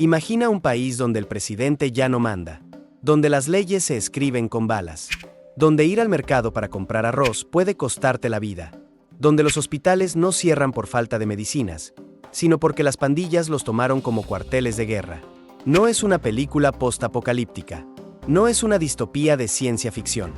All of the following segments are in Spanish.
Imagina un país donde el presidente ya no manda, donde las leyes se escriben con balas, donde ir al mercado para comprar arroz puede costarte la vida, donde los hospitales no cierran por falta de medicinas, sino porque las pandillas los tomaron como cuarteles de guerra. No es una película post-apocalíptica, no es una distopía de ciencia ficción.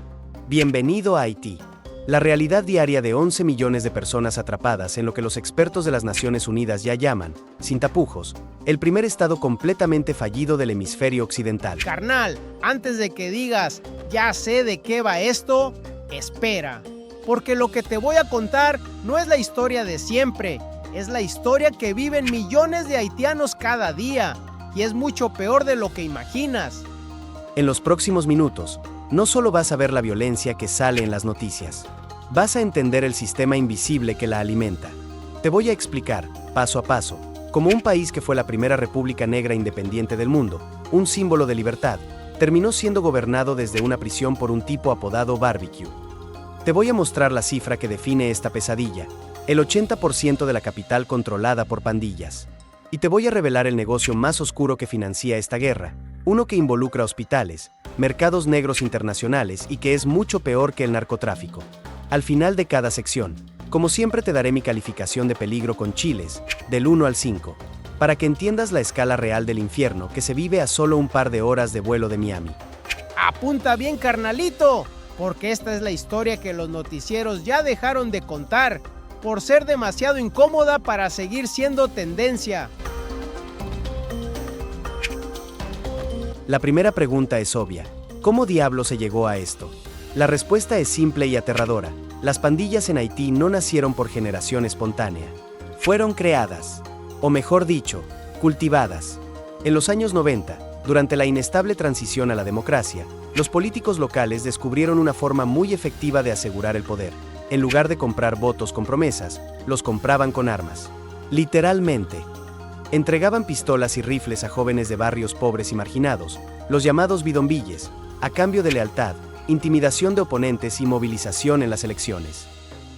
Bienvenido a Haití, la realidad diaria de 11 millones de personas atrapadas en lo que los expertos de las Naciones Unidas ya llaman, sin tapujos, el primer estado completamente fallido del hemisferio occidental. Carnal, antes de que digas, ya sé de qué va esto, espera. Porque lo que te voy a contar no es la historia de siempre, es la historia que viven millones de haitianos cada día, y es mucho peor de lo que imaginas. En los próximos minutos, no solo vas a ver la violencia que sale en las noticias, vas a entender el sistema invisible que la alimenta. Te voy a explicar, paso a paso, cómo un país que fue la primera república negra independiente del mundo, un símbolo de libertad, terminó siendo gobernado desde una prisión por un tipo apodado Barbecue. Te voy a mostrar la cifra que define esta pesadilla, el 80% de la capital controlada por pandillas. Y te voy a revelar el negocio más oscuro que financia esta guerra, uno que involucra hospitales, mercados negros internacionales y que es mucho peor que el narcotráfico. Al final de cada sección, como siempre te daré mi calificación de peligro con chiles, del 1 al 5, para que entiendas la escala real del infierno que se vive a solo un par de horas de vuelo de Miami. Apunta bien, carnalito, porque esta es la historia que los noticieros ya dejaron de contar, por ser demasiado incómoda para seguir siendo tendencia. La primera pregunta es obvia. ¿Cómo diablos se llegó a esto? La respuesta es simple y aterradora. Las pandillas en Haití no nacieron por generación espontánea. Fueron creadas, o mejor dicho, cultivadas. En los años 90, durante la inestable transición a la democracia, los políticos locales descubrieron una forma muy efectiva de asegurar el poder. En lugar de comprar votos con promesas, los compraban con armas. Literalmente. Entregaban pistolas y rifles a jóvenes de barrios pobres y marginados, los llamados bidonvilles, a cambio de lealtad, intimidación de oponentes y movilización en las elecciones.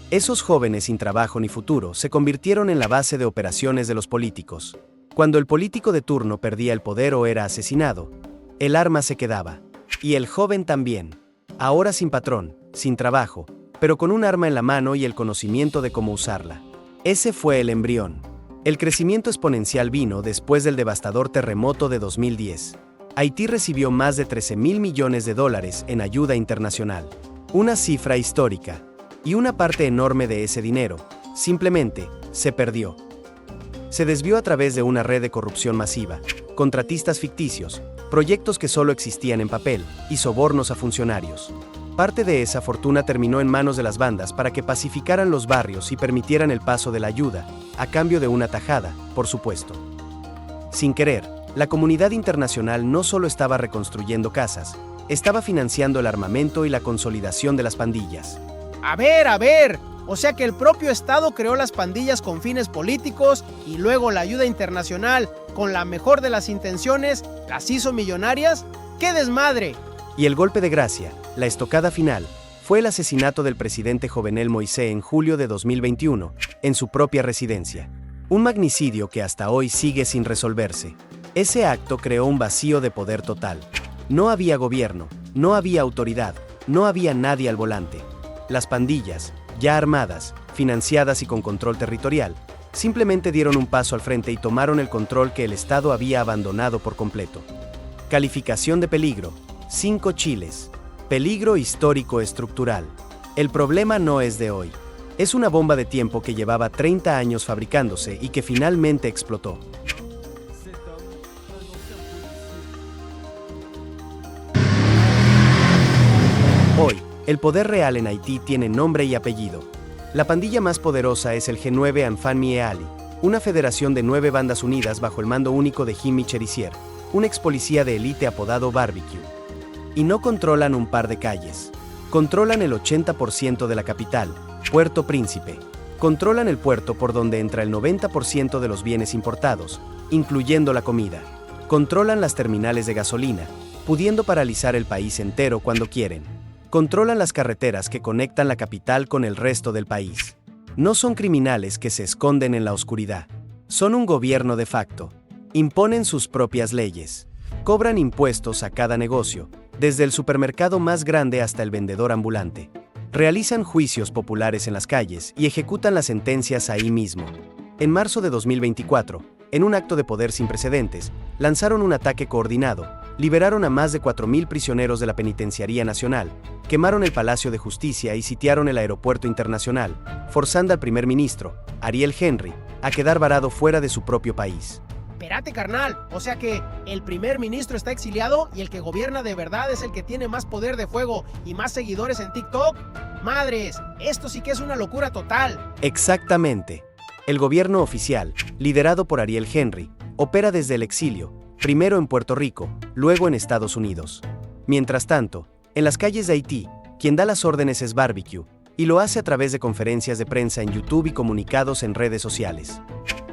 Esos jóvenes sin trabajo ni futuro se convirtieron en la base de operaciones de los políticos. Cuando el político de turno perdía el poder o era asesinado, el arma se quedaba. Y el joven también. Ahora sin patrón, sin trabajo, pero con un arma en la mano y el conocimiento de cómo usarla. Ese fue el embrión. El crecimiento exponencial vino después del devastador terremoto de 2010. Haití recibió más de 13.000 millones de dólares en ayuda internacional. Una cifra histórica. Y una parte enorme de ese dinero, simplemente, se perdió. Se desvió a través de una red de corrupción masiva, contratistas ficticios, proyectos que solo existían en papel, y sobornos a funcionarios. Parte de esa fortuna terminó en manos de las bandas para que pacificaran los barrios y permitieran el paso de la ayuda, a cambio de una tajada, por supuesto. Sin querer, la comunidad internacional no solo estaba reconstruyendo casas, estaba financiando el armamento y la consolidación de las pandillas. A ver, o sea que el propio Estado creó las pandillas con fines políticos y luego la ayuda internacional, con la mejor de las intenciones, las hizo millonarias. ¡Qué desmadre! Y el golpe de gracia, la estocada final, fue el asesinato del presidente Jovenel Moïse en julio de 2021, en su propia residencia. Un magnicidio que hasta hoy sigue sin resolverse. Ese acto creó un vacío de poder total. No había gobierno, no había autoridad, no había nadie al volante. Las pandillas, ya armadas, financiadas y con control territorial, simplemente dieron un paso al frente y tomaron el control que el Estado había abandonado por completo. Calificación de peligro: 5 chiles. Peligro histórico estructural. El problema no es de hoy. Es una bomba de tiempo que llevaba 30 años fabricándose y que finalmente explotó. Hoy, el poder real en Haití tiene nombre y apellido. La pandilla más poderosa es el G9 Enfants et Ali, una federación de 9 bandas unidas bajo el mando único de Jimmy Cherizier, un ex policía de élite apodado Barbecue. Y no controlan un par de calles. Controlan el 80% de la capital, Puerto Príncipe. Controlan el puerto por donde entra el 90% de los bienes importados, incluyendo la comida. Controlan las terminales de gasolina, pudiendo paralizar el país entero cuando quieren. Controlan las carreteras que conectan la capital con el resto del país. No son criminales que se esconden en la oscuridad. Son un gobierno de facto. Imponen sus propias leyes. Cobran impuestos a cada negocio, desde el supermercado más grande hasta el vendedor ambulante. Realizan juicios populares en las calles y ejecutan las sentencias ahí mismo. En marzo de 2024, en un acto de poder sin precedentes, lanzaron un ataque coordinado, liberaron a más de 4.000 prisioneros de la Penitenciaría Nacional, quemaron el Palacio de Justicia y sitiaron el Aeropuerto Internacional, forzando al primer ministro, Ariel Henry, a quedar varado fuera de su propio país. Espérate, carnal, o sea que el primer ministro está exiliado y el que gobierna de verdad es el que tiene más poder de fuego y más seguidores en TikTok. Madres, esto sí que es una locura total. Exactamente. El gobierno oficial, liderado por Ariel Henry, opera desde el exilio, primero en Puerto Rico, luego en Estados Unidos. Mientras tanto, en las calles de Haití, quien da las órdenes es Barbecue, y lo hace a través de conferencias de prensa en YouTube y comunicados en redes sociales.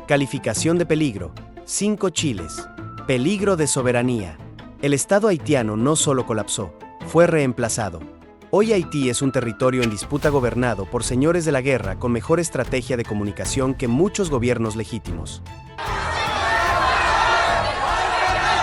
Calificación de peligro: 5 chiles. Peligro de soberanía. El Estado haitiano no solo colapsó, fue reemplazado. Hoy Haití es un territorio en disputa gobernado por señores de la guerra con mejor estrategia de comunicación que muchos gobiernos legítimos.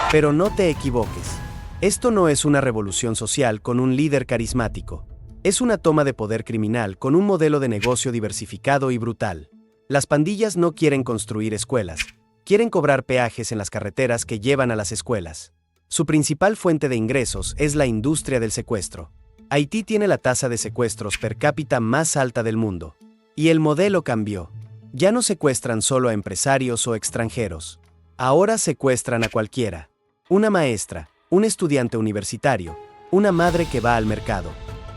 Pero no te equivoques. Esto no es una revolución social con un líder carismático. Es una toma de poder criminal con un modelo de negocio diversificado y brutal. Las pandillas no quieren construir escuelas, quieren cobrar peajes en las carreteras que llevan a las escuelas. Su principal fuente de ingresos es la industria del secuestro. Haití tiene la tasa de secuestros per cápita más alta del mundo. Y el modelo cambió. Ya no secuestran solo a empresarios o extranjeros. Ahora secuestran a cualquiera. Una maestra, un estudiante universitario, una madre que va al mercado.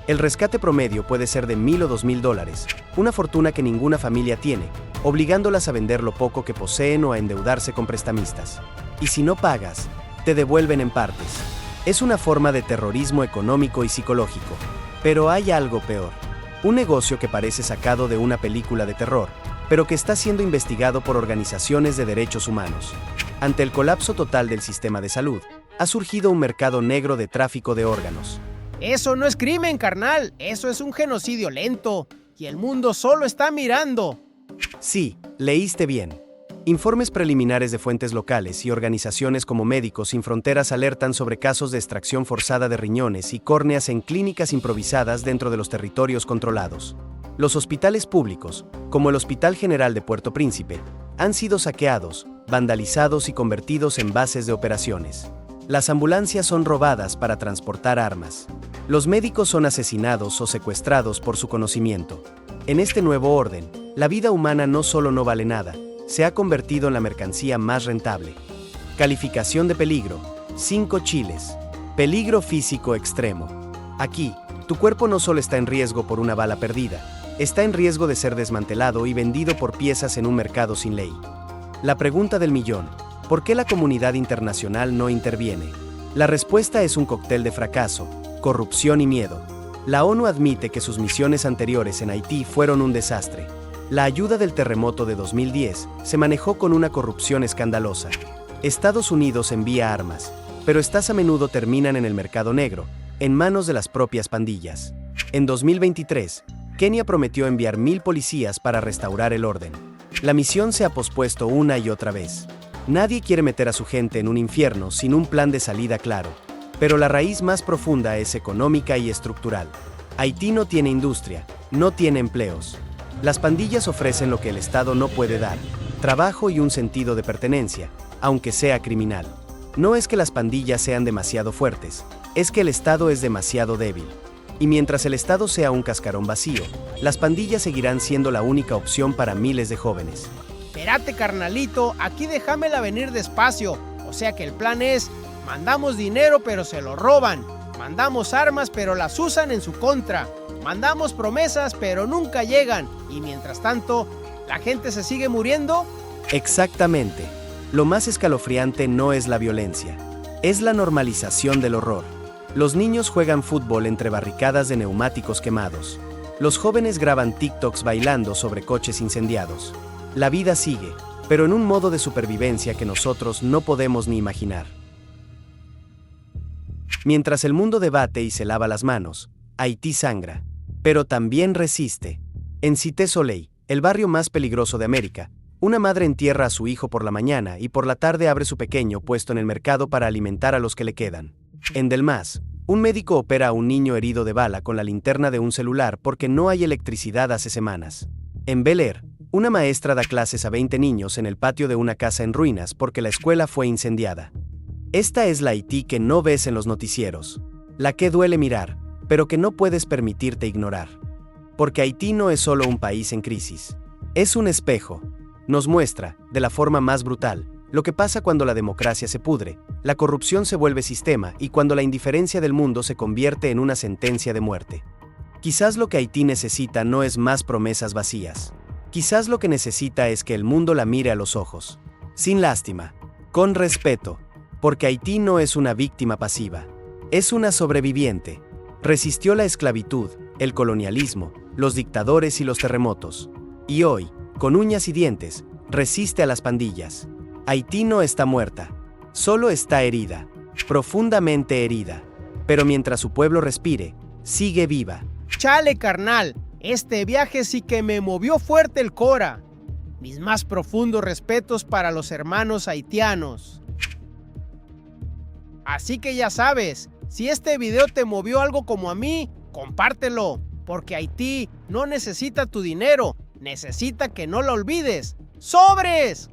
El rescate promedio puede ser de $1,000 o $2,000, una fortuna que ninguna familia tiene, obligándolas a vender lo poco que poseen o a endeudarse con prestamistas. Y si no pagas, te devuelven en partes. Es una forma de terrorismo económico y psicológico. Pero hay algo peor. Un negocio que parece sacado de una película de terror, pero que está siendo investigado por organizaciones de derechos humanos. Ante el colapso total del sistema de salud, ha surgido un mercado negro de tráfico de órganos. Eso no es crimen, carnal, eso es un genocidio lento. Y el mundo solo está mirando. Sí, leíste bien. Informes preliminares de fuentes locales y organizaciones como Médicos Sin Fronteras alertan sobre casos de extracción forzada de riñones y córneas en clínicas improvisadas dentro de los territorios controlados. Los hospitales públicos, como el Hospital General de Puerto Príncipe, han sido saqueados, vandalizados y convertidos en bases de operaciones. Las ambulancias son robadas para transportar armas. Los médicos son asesinados o secuestrados por su conocimiento. En este nuevo orden, la vida humana no solo no vale nada, se ha convertido en la mercancía más rentable. Calificación de peligro: 5 chiles. Peligro físico extremo. Aquí, tu cuerpo no solo está en riesgo por una bala perdida, está en riesgo de ser desmantelado y vendido por piezas en un mercado sin ley. La pregunta del millón: ¿por qué la comunidad internacional no interviene? La respuesta es un cóctel de fracaso, corrupción y miedo. La ONU admite que sus misiones anteriores en Haití fueron un desastre. La ayuda del terremoto de 2010 se manejó con una corrupción escandalosa. Estados Unidos envía armas, pero estas a menudo terminan en el mercado negro, en manos de las propias pandillas. En 2023, Kenia prometió enviar 1,000 policías para restaurar el orden. La misión se ha pospuesto una y otra vez. Nadie quiere meter a su gente en un infierno sin un plan de salida claro. Pero la raíz más profunda es económica y estructural. Haití no tiene industria, no tiene empleos. Las pandillas ofrecen lo que el Estado no puede dar: trabajo y un sentido de pertenencia, aunque sea criminal. No es que las pandillas sean demasiado fuertes, es que el Estado es demasiado débil. Y mientras el Estado sea un cascarón vacío, las pandillas seguirán siendo la única opción para miles de jóvenes. Espérate, carnalito, aquí déjamela venir despacio. O sea que el plan es: mandamos dinero pero se lo roban, mandamos armas pero las usan en su contra, mandamos promesas pero nunca llegan, y mientras tanto, ¿la gente se sigue muriendo? Exactamente. Lo más escalofriante no es la violencia, es la normalización del horror. Los niños juegan fútbol entre barricadas de neumáticos quemados. Los jóvenes graban TikToks bailando sobre coches incendiados. La vida sigue, pero en un modo de supervivencia que nosotros no podemos ni imaginar. Mientras el mundo debate y se lava las manos, Haití sangra, pero también resiste. En Cité Soleil, el barrio más peligroso de América, Una madre entierra a su hijo por la mañana y por la tarde abre su pequeño puesto en el mercado para alimentar a los que le quedan. En Delmas, un médico opera a un niño herido de bala con la linterna de un celular porque no hay electricidad hace semanas. En Bel Air, una maestra da clases a 20 niños en el patio de una casa en ruinas porque la escuela fue incendiada. Esta es la Haití que no ves en los noticieros. La que duele mirar, pero que no puedes permitirte ignorar. Porque Haití no es solo un país en crisis. Es un espejo. Nos muestra, de la forma más brutal, lo que pasa cuando la democracia se pudre, la corrupción se vuelve sistema y cuando la indiferencia del mundo se convierte en una sentencia de muerte. Quizás lo que Haití necesita no es más promesas vacías. Quizás lo que necesita es que el mundo la mire a los ojos. Sin lástima. Con respeto. Porque Haití no es una víctima pasiva. Es una sobreviviente. Resistió la esclavitud, el colonialismo, los dictadores y los terremotos. Y hoy, con uñas y dientes, resiste a las pandillas. Haití no está muerta. Solo está herida. Profundamente herida. Pero mientras su pueblo respire, sigue viva. Chale, carnal, este viaje sí que me movió fuerte el cora. Mis más profundos respetos para los hermanos haitianos. Así que ya sabes, si este video te movió algo como a mí, compártelo, porque Haití no necesita tu dinero, necesita que no la olvides. ¡Sobres!